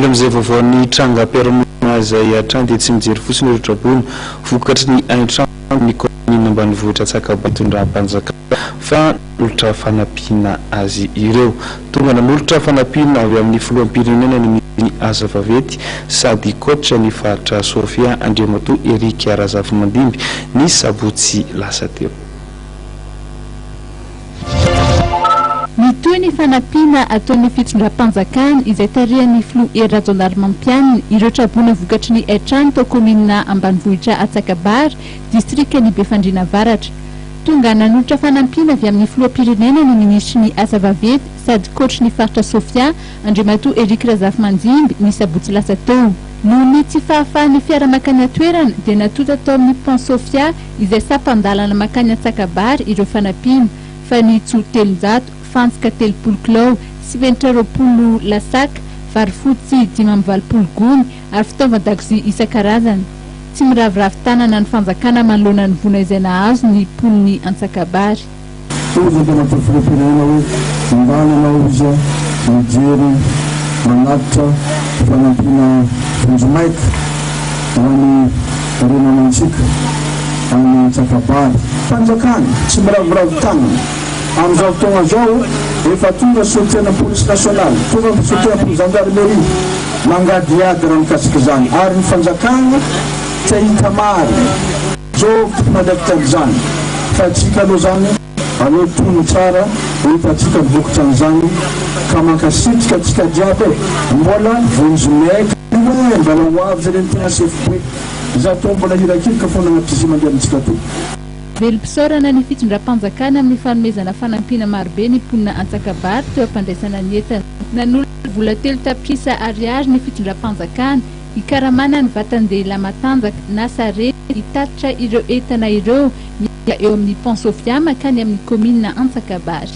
amizay vaovao tranga permanent izay atrany dia tsy mijery fotsiny ireo trabony vokatry ny aintrano ny komina ambanivohitra Tsakaba tondram-panjakana fa nolotra fanampiana azy ireo. Tonga nanolotra fanampiana avy amin'ny filoham-pirenena ny Azavavety sady kotra ny faritra Sofia Andriamatoa Eric Razafimandimby ny sabotsy lasa teo. Toy ny fanampiana ataon'ny fitondram-panjakana izay tarihany filoha Erajonary Mampianina ireo trabona vokatry ny Aitrano tao komina ambanivohitra Atsakabary distrikan'ny Befandriana Avaratra. Tonga nanolotra fanampiana avy amin'ny filoham-pirenena ny ministry ny Azavavety sady coach ny faritra Sofia Andriamatoa Eric Razafimandimby ny sabotsy lasa teo. Noho ny tsy fahafahan'ny fiara makany atoerana dia natota tao amin'ny pont Sofia izay sampandalana makany Atsakabary ireo fanampiana fa ny telonjato fantsika 30 kilao, 20 lasaka, vary fotsy 5 gony ary fitaovan-dakozia isan-karazany. Tsy miravoravo tanana ny fanjakana manoloana ny vona izay nahazo ny poniny Antsakabary. Manatitra fanampiana vonjomaika amin'ny renanantsika amin'ny Tsakabary. Fanjakana tsy miravoravo tanana amin'izao fotoana zao efa tonga sotiana polisy nasional, tonga sotiana polisy gendarmerie mangadiady raha mikasika zany ary ny fanjakana tsy hita mary zao madakitany zany fa atsika aloha zany aloha tony tsara hitatsika vokatra an'izany ka mankasitrika atsika jiaby mbola vonjomaika mbola hoavy zay reny tena sefopoe za to mbola hirakirika foana anaty izy mandeha amintsika to. Velom-pisaorana ny fitondram-panjakana amin'ny fanomezana fanampiana marobe ny ponina Antsakabary teo am-pandraisana ny entana. Nanolo vola 3 tapitrisa ariary ny fitondram-panjakana hikaramana ny vatan-dehilahy matanjaka na sarety hitatitra ireo entana ireo eo amin'ny pont Sofia makany amin'ny komina Antsakabary.